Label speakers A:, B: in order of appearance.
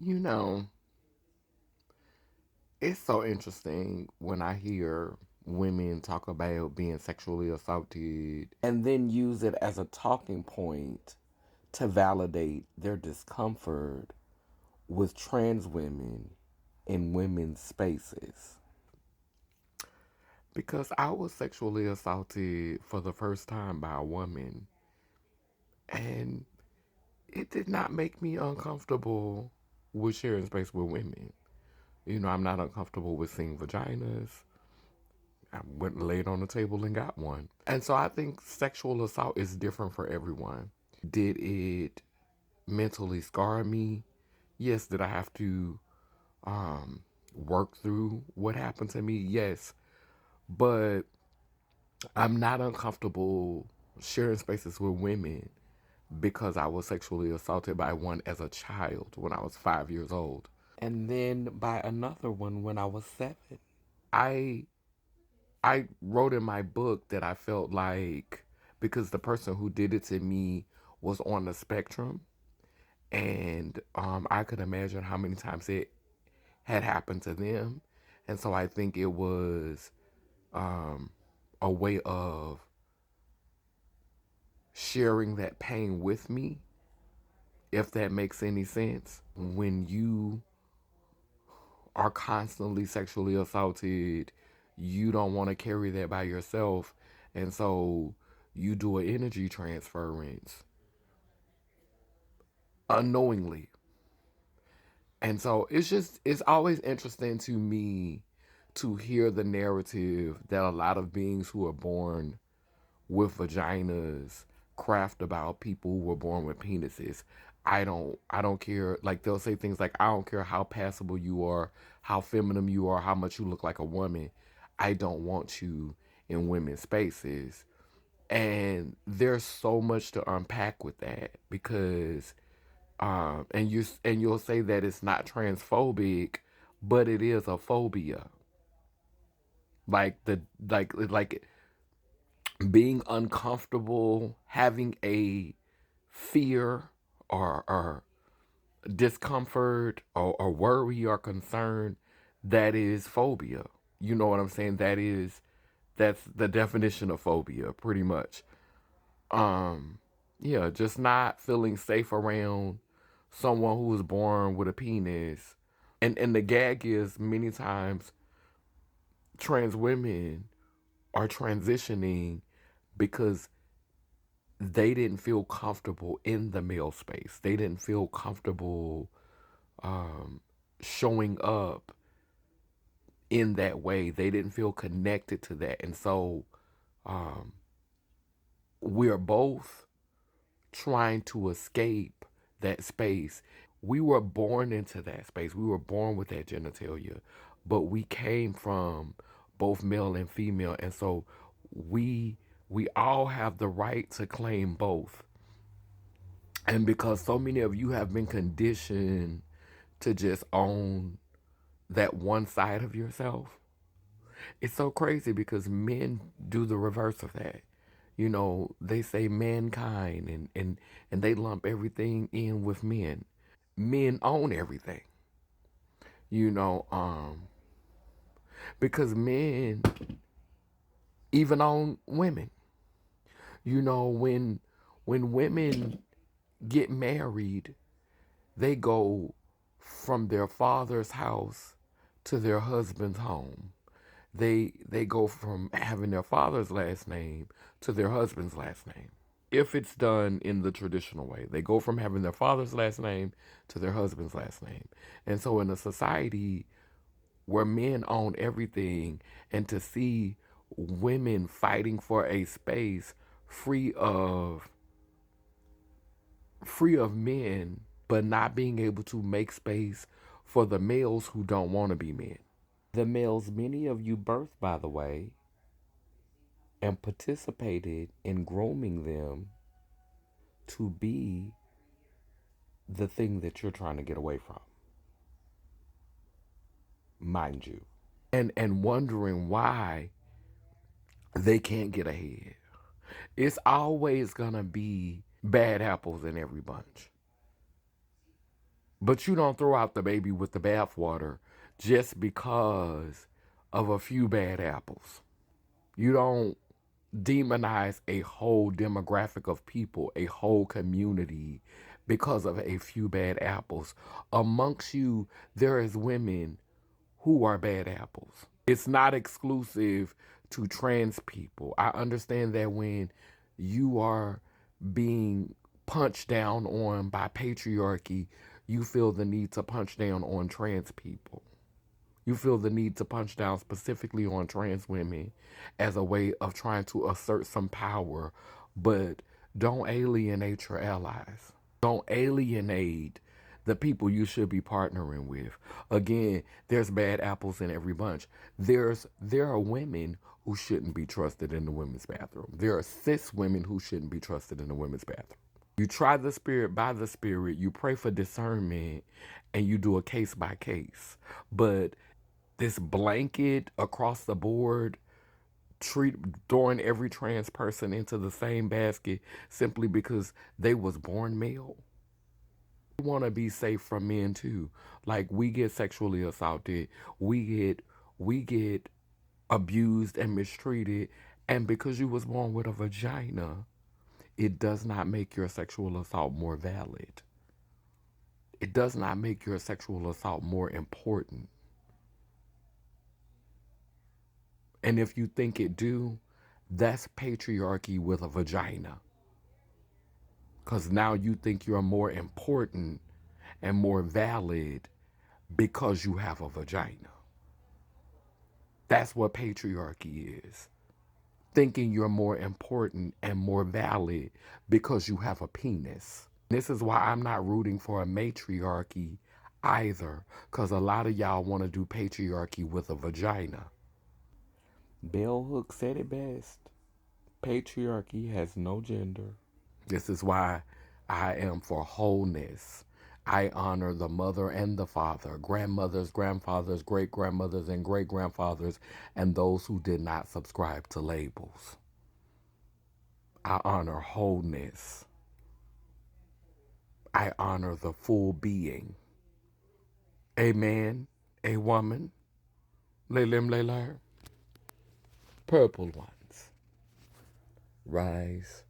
A: You know, it's so interesting when I hear women talk about being sexually assaulted and then use it as a talking point to validate their discomfort with trans women in women's spaces. Because I was sexually assaulted for the first time by a woman, and it did not make me uncomfortable with sharing space with women. I'm not uncomfortable with seeing vaginas. I went and laid on the table and got one. And so I think sexual assault is different for everyone. Did it mentally scar me? Yes. Did I have to work through what happened to me? Yes. But I'm not uncomfortable sharing spaces with women because I was sexually assaulted by one as a child when I was 5 years old. And then by another one when I was 7. I I wrote in my book that I felt like because the person who did it to me was on the spectrum, and I could imagine how many times it had happened to them, and so I think it was um, a way of sharing that pain with me, if that makes any sense. When you are constantly sexually assaulted, you don't want to carry that by yourself. And so you do an energy transference unknowingly. And so it's always interesting to me to hear the narrative that a lot of beings who are born with vaginas craft about people who were born with penises. I don't care. Like they'll say things like, I don't care how passable you are, how feminine you are, how much you look like a woman. I don't want you in women's spaces. And there's so much to unpack with that because you'll say that it's not transphobic, but it is a phobia. Like the like being uncomfortable, having a fear or discomfort or worry or concern, that is phobia. You know what I'm saying? That's the definition of phobia, pretty much. Um, yeah, just not feeling safe around someone who was born with a penis. And the gag is many times trans women are transitioning because they didn't feel comfortable in the male space. They didn't feel comfortable um, showing up in that way. They didn't feel connected to that. And so um, we're both trying to escape that space. We were born into that space. We were born with that genitalia, but we came from both male and female. And so we we all have the right to claim both. And because so many of you have been conditioned to just own that one side of yourself, it's so crazy because men do the reverse of that. They say mankind and they lump everything in with men. Men own everything, you know, um, because men even own women. When women get married, they go from their father's house to their husband's home. They go from having their father's last name to their husband's last name. If it's done in the traditional way, they go from having their father's last name to their husband's last name. And so in a society where men own everything, and to see women fighting for a space free of free of men, but not being able to make space for the males who don't want to be men. The males many of you birthed, by the way, and participated in grooming them to be the thing that you're trying to get away from, mind you. And wondering why they can't get ahead. It's always gonna be bad apples in every bunch. But you don't throw out the baby with the bathwater just because of a few bad apples. You don't demonize a whole demographic of people, a whole community, because of a few bad apples. Amongst you, there is women who are bad apples. It's not exclusive to trans people. I understand that when you are being punched down on by patriarchy, you feel the need to punch down on trans people. You feel the need to punch down specifically on trans women as a way of trying to assert some power, but don't alienate your allies. Don't alienate the people you should be partnering with. Again, there's bad apples in every bunch. There are women who shouldn't be trusted in the women's bathroom. There are cis women who shouldn't be trusted in the women's bathroom. You try the spirit by the spirit, you pray for discernment, and you do a case by case. But this blanket across the board treat throwing every trans person into the same basket simply because they was born male. We want to be safe from men too. Like we get sexually assaulted, we get abused and mistreated, and because you was born with a vagina, it does not make your sexual assault more valid. It does not make your sexual assault more important. And if you think it do, that's patriarchy with a vagina. Because now you think you're more important and more valid because you have a vagina. That's what patriarchy is. Thinking you're more important and more valid because you have a penis. This is why I'm not rooting for a matriarchy either, because a lot of y'all want to do patriarchy with a vagina. Bell Hooks said it best. Patriarchy has no gender. This is why I am for wholeness. I honor the mother and the father, grandmothers, grandfathers, great grandmothers, and great grandfathers, and those who did not subscribe to labels. I honor wholeness. I honor the full being. A man, a woman, Lelim Lelar, purple ones. Rise